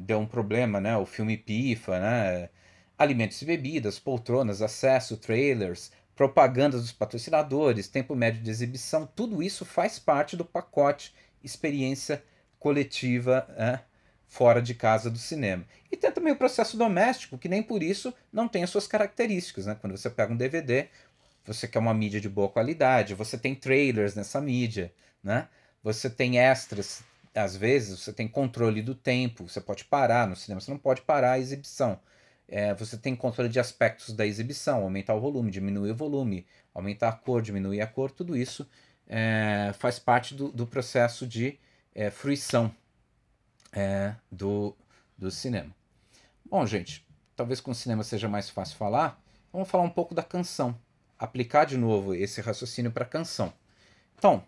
deu um problema, né? O filme pifa, né? Alimentos e bebidas, poltronas, acesso, trailers, propagandas dos patrocinadores, tempo médio de exibição, tudo isso faz parte do pacote experiência coletiva, fora de casa do cinema. E tem também o processo doméstico, que nem por isso não tem as suas características. Né? Quando você pega um DVD, você quer uma mídia de boa qualidade, você tem trailers nessa mídia, né? Você tem extras, às vezes você tem controle do tempo, você pode parar no cinema, você não pode parar a exibição. Você tem controle de aspectos da exibição, aumentar o volume, diminuir o volume, aumentar a cor, diminuir a cor, tudo isso faz parte do processo de fruição do cinema. Bom, gente, talvez com o cinema seja mais fácil falar, vamos falar um pouco da canção. Aplicar de novo esse raciocínio para a canção. Então,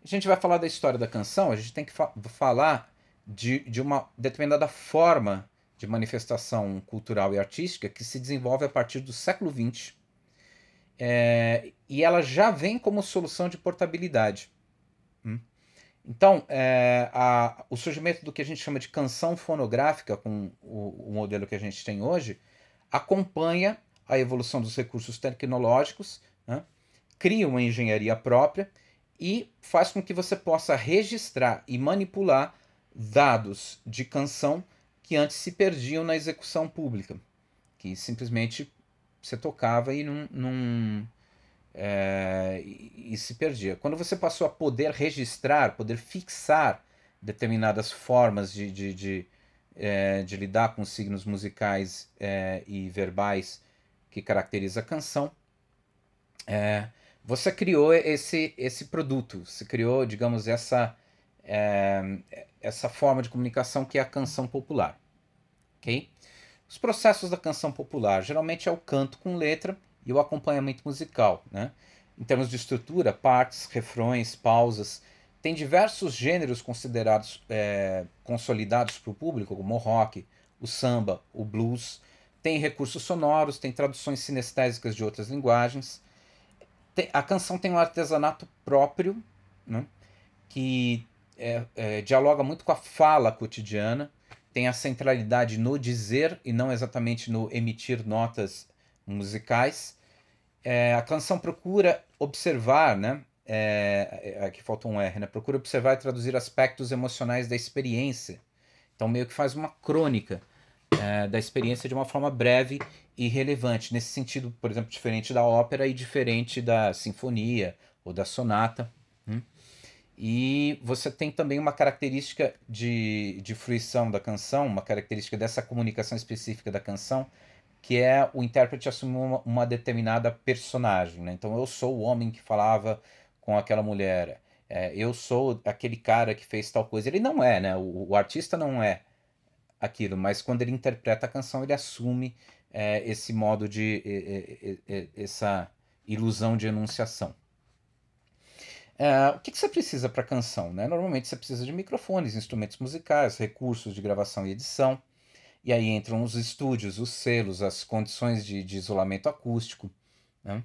a gente vai falar da história da canção, a gente tem que falar de uma determinada forma de manifestação cultural e artística que se desenvolve a partir do século XX. E ela já vem como solução de portabilidade. Então, o surgimento do que a gente chama de canção fonográfica, com o modelo que a gente tem hoje, acompanha a evolução dos recursos tecnológicos, né? Cria uma engenharia própria e faz com que você possa registrar e manipular dados de canção que antes se perdiam na execução pública, que simplesmente você tocava e e se perdia. Quando você passou a poder registrar, poder fixar determinadas formas de lidar com os signos musicais e verbais que caracteriza a canção, você criou esse produto, você criou, digamos, essa forma de comunicação que é a canção popular. Okay? Os processos da canção popular geralmente é o canto com letra e o acompanhamento musical. Né? Em termos de estrutura, partes, refrões, pausas, tem diversos gêneros considerados consolidados para o público, como o rock, o samba, o blues. Tem recursos sonoros, tem traduções sinestésicas de outras linguagens. A canção tem um artesanato próprio, né, que dialoga muito com a fala cotidiana, tem a centralidade no dizer e não exatamente no emitir notas musicais. A canção procura observar, né? Aqui falta um R, né? Procura observar e traduzir aspectos emocionais da experiência. Então, meio que faz uma crônica da experiência de uma forma breve e relevante. Nesse sentido, por exemplo, diferente da ópera e diferente da sinfonia ou da sonata. E você tem também uma característica de fruição da canção, uma característica dessa comunicação específica da canção, que é o intérprete assumir uma determinada personagem. Né? Então, eu sou o homem que falava com aquela mulher, eu sou aquele cara que fez tal coisa. Ele não é, né? O artista não é aquilo, mas quando ele interpreta a canção, ele assume esse modo essa ilusão de enunciação. O que você precisa para canção? Né? Normalmente você precisa de microfones, instrumentos musicais, recursos de gravação e edição. E aí entram os estúdios, os selos, as condições de isolamento acústico. Né?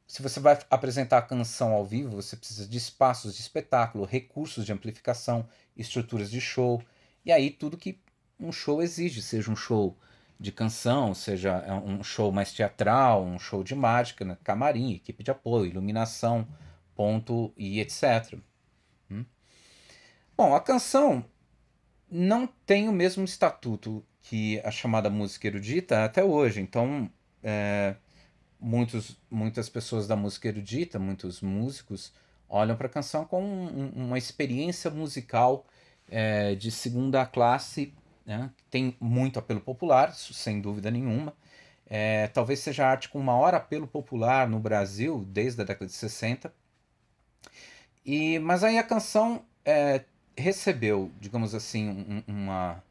Se você vai apresentar a canção ao vivo, você precisa de espaços de espetáculo, recursos de amplificação, estruturas de show. E aí tudo que um show exige, seja um show de canção, seja um show mais teatral, um show de mágica, né? Camarim, equipe de apoio, iluminação, ponto e etc. Bom, a canção não tem o mesmo estatuto que a chamada música erudita até hoje. Então, muitas pessoas da música erudita, muitos músicos, olham para a canção como uma experiência musical de segunda classe, né? Tem muito apelo popular, isso sem dúvida nenhuma. Talvez seja a arte com maior apelo popular no Brasil desde a década de 60. Mas aí a canção recebeu, digamos assim, uma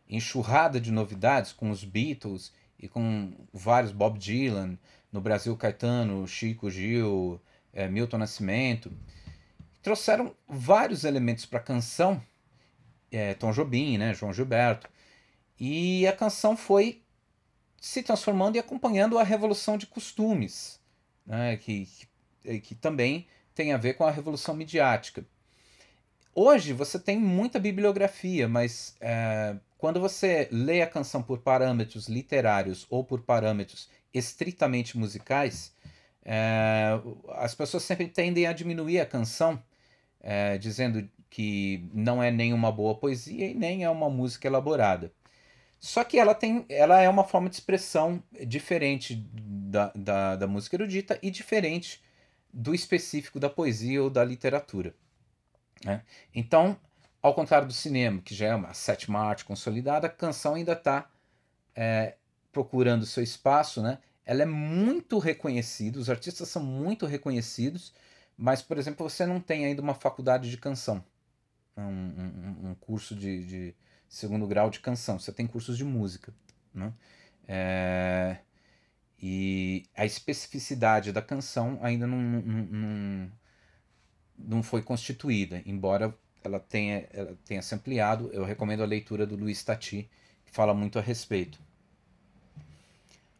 enxurrada de novidades com os Beatles e com vários Bob Dylan, no Brasil Caetano, Chico, Gil, Milton Nascimento. Trouxeram vários elementos para a canção, Tom Jobim, né, João Gilberto, e a canção foi se transformando e acompanhando a revolução de costumes, né, que também tem a ver com a revolução midiática. Hoje você tem muita bibliografia, mas quando você lê a canção por parâmetros literários ou por parâmetros estritamente musicais, as pessoas sempre tendem a diminuir a canção, dizendo que não é nem uma boa poesia e nem é uma música elaborada. Só que ela é uma forma de expressão diferente da música erudita e diferente do específico da poesia ou da literatura. Né? Então, ao contrário do cinema, que já é uma sétima arte consolidada, a canção ainda está procurando seu espaço. Né? Ela é muito reconhecida, os artistas são muito reconhecidos, mas, por exemplo, você não tem ainda uma faculdade de canção, um curso de segundo grau de canção. Você tem cursos de música. Né? E a especificidade da canção ainda não foi constituída, embora ela tenha se ampliado. Eu recomendo a leitura do Luiz Tati, que fala muito a respeito.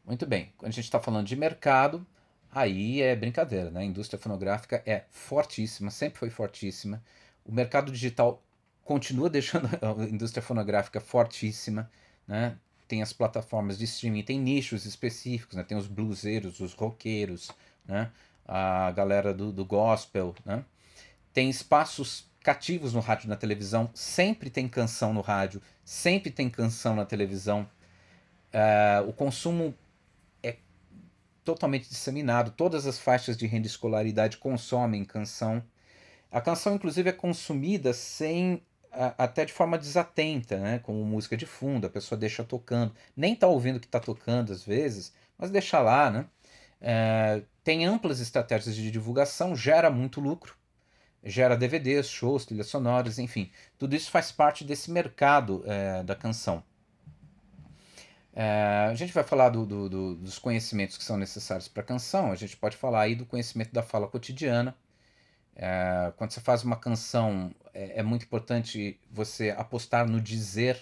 Muito bem, quando a gente está falando de mercado, aí é brincadeira, né? A indústria fonográfica é fortíssima, sempre foi fortíssima. O mercado digital continua deixando a indústria fonográfica fortíssima, né? Tem as plataformas de streaming, tem nichos específicos, né? Tem os bluseiros, os roqueiros, né? A galera do gospel, né? Tem espaços cativos no rádio e na televisão, sempre tem canção no rádio, sempre tem canção na televisão. O consumo é totalmente disseminado, todas as faixas de renda e escolaridade consomem canção. A canção, inclusive, é consumida até de forma desatenta, né? Como música de fundo, a pessoa deixa tocando, nem está ouvindo o que está tocando às vezes, mas deixa lá, né? Tem amplas estratégias de divulgação, gera muito lucro, gera DVDs, shows, trilhas sonoras, enfim. Tudo isso faz parte desse mercado da canção. A gente vai falar dos conhecimentos que são necessários para a canção. A gente pode falar aí do conhecimento da fala cotidiana. Quando você faz uma canção, é muito importante você apostar no dizer,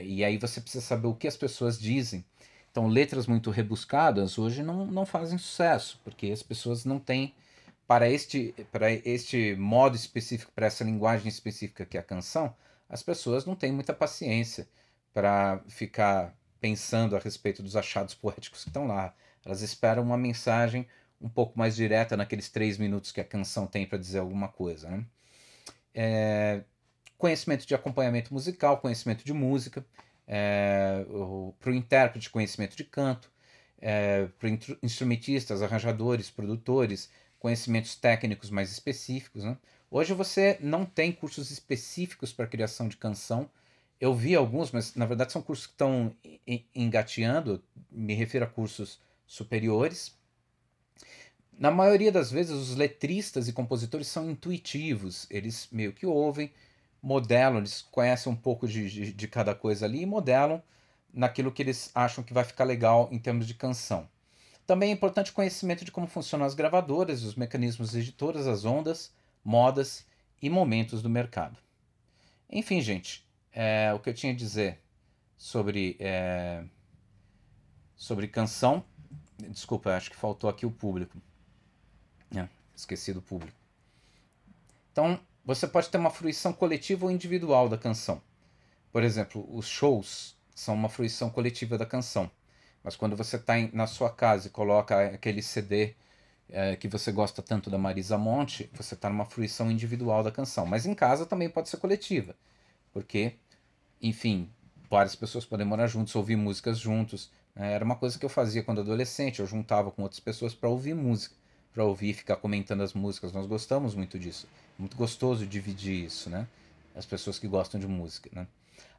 e aí você precisa saber o que as pessoas dizem. Então, letras muito rebuscadas hoje não fazem sucesso, porque as pessoas não têm, para este modo específico, para essa linguagem específica que é a canção, as pessoas não têm muita paciência para ficar pensando a respeito dos achados poéticos que estão lá. Elas esperam uma mensagem um pouco mais direta naqueles 3 minutos que a canção tem para dizer alguma coisa, né? Conhecimento de acompanhamento musical, conhecimento de música, para o intérprete, conhecimento de canto, para instrumentistas, arranjadores, produtores, conhecimentos técnicos mais específicos, né? Hoje você não tem cursos específicos para criação de canção. Eu vi alguns, mas na verdade são cursos que estão engateando, me refiro a cursos superiores. Na maioria das vezes, os letristas e compositores são intuitivos, eles meio que ouvem, modelam, eles conhecem um pouco de cada coisa ali e modelam naquilo que eles acham que vai ficar legal em termos de canção. Também é importante o conhecimento de como funcionam as gravadoras, os mecanismos de todas as ondas, modas e momentos do mercado. Enfim, gente, o que eu tinha a dizer sobre, sobre canção. Desculpa, acho que faltou aqui o público. Esqueci do público. Então, você pode ter uma fruição coletiva ou individual da canção. Por exemplo, os shows são uma fruição coletiva da canção. Mas quando você está na sua casa e coloca aquele CD que você gosta tanto da Marisa Monte, você está numa fruição individual da canção. Mas em casa também pode ser coletiva, porque, enfim, várias pessoas podem morar juntos, ouvir músicas juntos. Era uma coisa que eu fazia quando adolescente, eu juntava com outras pessoas para ouvir música, para ouvir e ficar comentando as músicas. Nós gostamos muito disso. Muito gostoso dividir isso, né? As pessoas que gostam de música, né?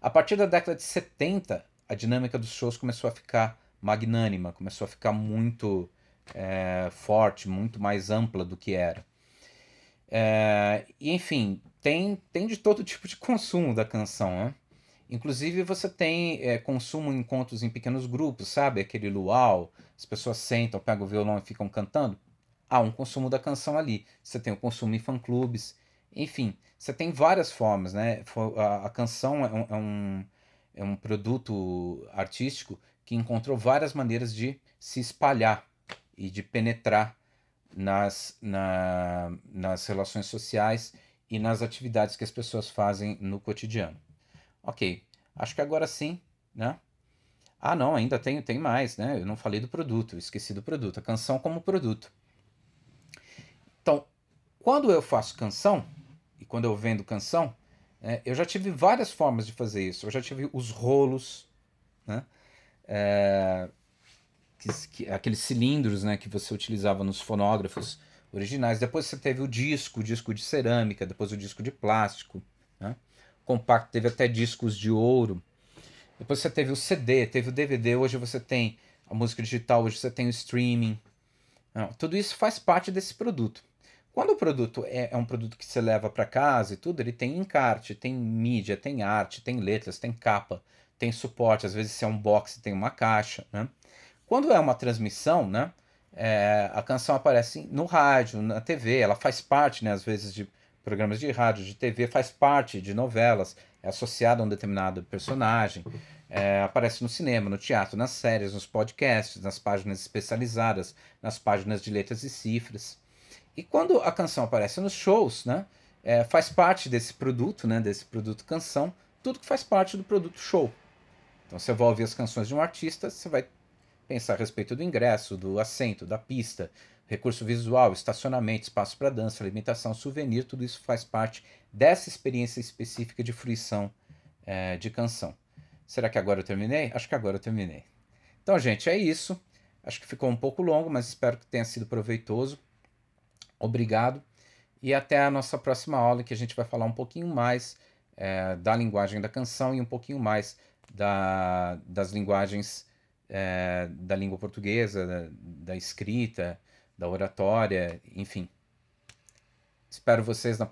A partir da década de 70, a dinâmica dos shows começou a ficar magnânima, começou a ficar muito forte, muito mais ampla do que era. E enfim, tem de todo tipo de consumo da canção, né? Inclusive você tem consumo em encontros em pequenos grupos, sabe? Aquele luau, as pessoas sentam, pegam o violão e ficam cantando. Há um consumo da canção ali. Você tem o consumo em fã-clubes. Enfim, você tem várias formas, né? A canção é um produto artístico que encontrou várias maneiras de se espalhar e de penetrar nas relações sociais e nas atividades que as pessoas fazem no cotidiano. Ok, acho que agora sim, né? Ah, não, ainda tem mais, né? Eu não falei do produto, eu esqueci do produto. A canção como produto. Então, quando eu faço canção, e quando eu vendo canção, eu já tive várias formas de fazer isso. Eu já tive os rolos, né? Aqueles cilindros, né, que você utilizava nos fonógrafos originais. Depois você teve o disco de cerâmica, depois o disco de plástico, né? Compacto teve até discos de ouro. Depois você teve o CD, teve o DVD, hoje você tem a música digital, hoje você tem o streaming. Não, tudo isso faz parte desse produto. Quando o produto é um produto que você leva para casa e tudo, ele tem encarte, tem mídia, tem arte, tem letras, tem capa, tem suporte. Às vezes, se é um box, tem uma caixa, né? Quando é uma transmissão, né? A canção aparece no rádio, na TV, ela faz parte, né? Às vezes, de programas de rádio, de TV, faz parte de novelas, é associada a um determinado personagem. Aparece no cinema, no teatro, nas séries, nos podcasts, nas páginas especializadas, nas páginas de letras e cifras. E quando a canção aparece nos shows, né, faz parte desse produto, né, desse produto canção, tudo que faz parte do produto show. Então você vai ouvir as canções de um artista, você vai pensar a respeito do ingresso, do assento, da pista, recurso visual, estacionamento, espaço para dança, alimentação, souvenir, tudo isso faz parte dessa experiência específica de fruição de canção. Será que agora eu terminei? Acho que agora eu terminei. Então, gente, é isso. Acho que ficou um pouco longo, mas espero que tenha sido proveitoso. Obrigado e até a nossa próxima aula, que a gente vai falar um pouquinho mais da linguagem da canção e um pouquinho mais das linguagens da língua portuguesa, da escrita, da oratória, enfim. Espero vocês no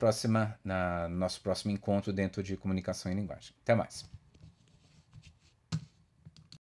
nosso próximo encontro dentro de comunicação e linguagem. Até mais.